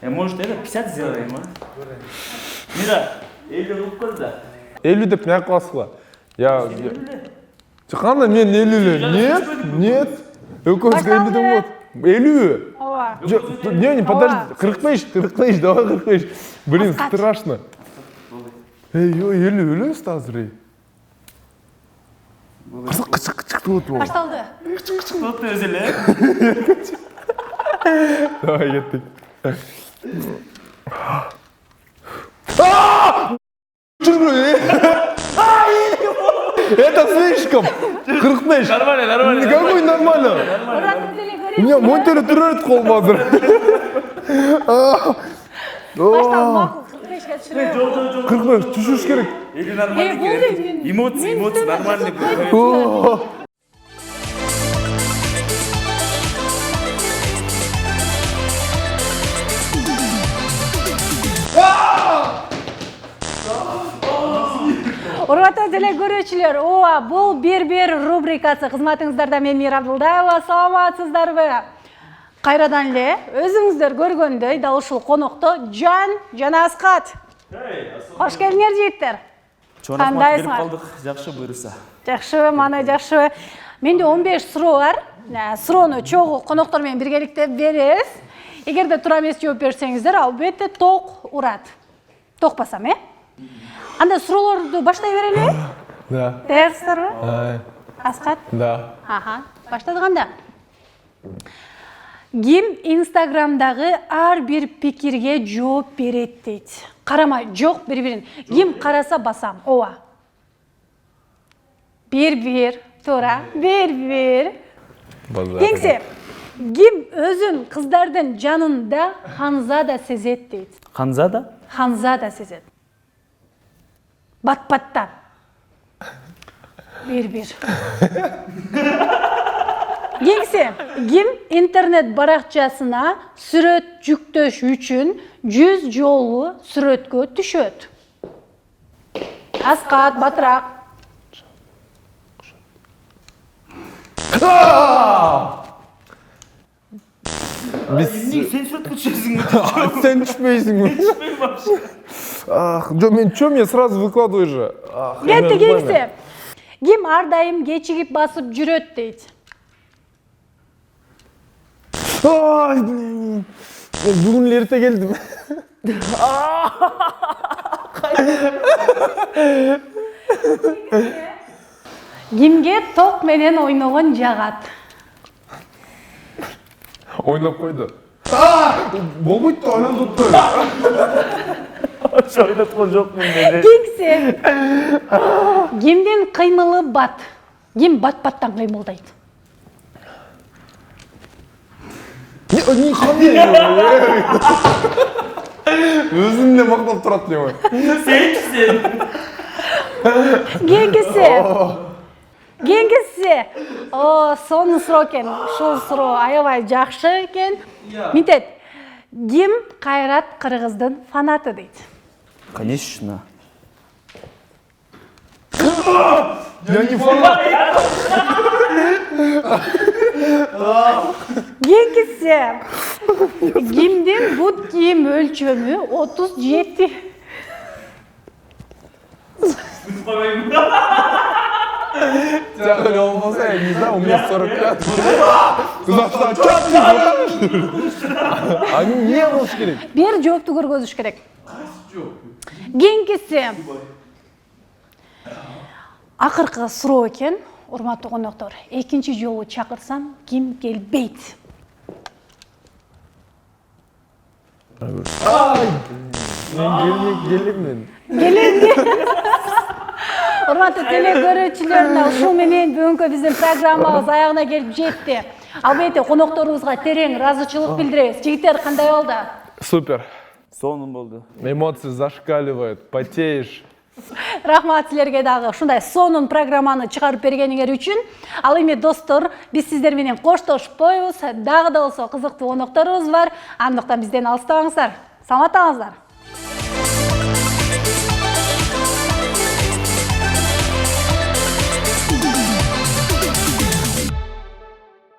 Может, это 50 сделаем, а? Мира, 50 қылып қой да. 50 деп не қыласыз? Я... Қандай мен 50? Нет. Өкөзге 50 дем вот. 50? Ова. Не, подожди. 45, давай 45. Блин, страшно. Эй, 50 ұстазыр. Қычық болды ол. Башталды. Қылықты өзелі. Давай, кеттік. Это слишком. 45. Нормально. Какой нормально? У меня монтері түрет қолмадыр. Башталды мақұл. 45-ке түсіріп. 45 түшіш керек. Или нормально керек. Эмоции нормальный будет. Урматтуу телекөрүүчүлөр, ооба, бул бир-бир рубрикасы. Кызматыңыздарда мен Мира Абдулдаева. Саламатсыздарбы? Кайрадан эле өзүңүздөр көргөндөй дал ушул конокто жана Аскат. Кош келиңер жигиттер. Кандай берип калдык, жакшы буйруса. Жакшы, мана жакшы. Менде 15 суроо бар. Суроону чогуу коноктор менен биргеликте беребиз. Эгерде туура эмес жооп берсеңиздер, албетте ток урат. Токпасам, Анда суроолорду баштай берели? Да. Даярсыздарбы? Аскат? Да. Баштадык анда. Ким Инстаграмдагы ар бир пикирге жооп берет дейт? Карама, жок бири-бирин. Ким караса басам? Ооба. Бир-бир, туура. Бир-бир. Кеңсе. Ким өзүн кыздардын жанында ханзада сезет дейт? Ханзада? Ханзада сезет. Бат-баттан. Бир-бир. Кеңсе, ким интернет баракчасына сүрөт жүктөш үчүн 100 жолу сүрөткө түшөт? Аскат, батыраак. Сен сүрөткө түшөсүң. Сен түшпейсің. Мен сразу выкладываю же. Кетти кеңсе. Ким ар дайым кечигип басып жүрөт дейт? Бүгін ерте келдім. Кимге ток менен ойногон жагат? Ойнап қойды. Болмайды да, анан тұтты. Ойнаткон жок мен. Кеңсе. Кимдин кыймылы бат? Ким бат-баттан кыймылдайт? Не қандай? Өзін де мақтап тұрады не ғой. Сен. Кеңгиси. Сонун суроо экен. Ушул суроо аябай жакшы экен. Мынтет. Ким Кайрат Кыргыздын фанаты дейт? Конечно. Я не фанат. Кеңгиси. Кимдин бут кийим өлчөмү 37? Тяжело olmasa я не знаю, у меня 45. Они не болуш керек. Бир жоопту көргөзүш керек. Кеңгиси. Акыркы суроо экен, урматтуу коноктор. Экинчи жолу чакырсам, ким келбейт? Келем. Урматтуу телекөрүүчүлөр, ушул менен бүгүнкү биздин программабыз аягына келип жетти. Албетте конокторубузга терең ыраазычылык билдиребиз. Жигиттер, кандай болду? Супер. Сонун болду. Эмоции зашкаливают, потеешь. Рахмат силерге дагы ушундай сонун программаны чыгарып бергениңер үчүн. Ал эми достор, биз сиздер менен коштошпойбуз. Дагы да болсо кызыктуу конокторубуз бар. Андыктан бизден алыстабаңыздар. Саламатыңыздар.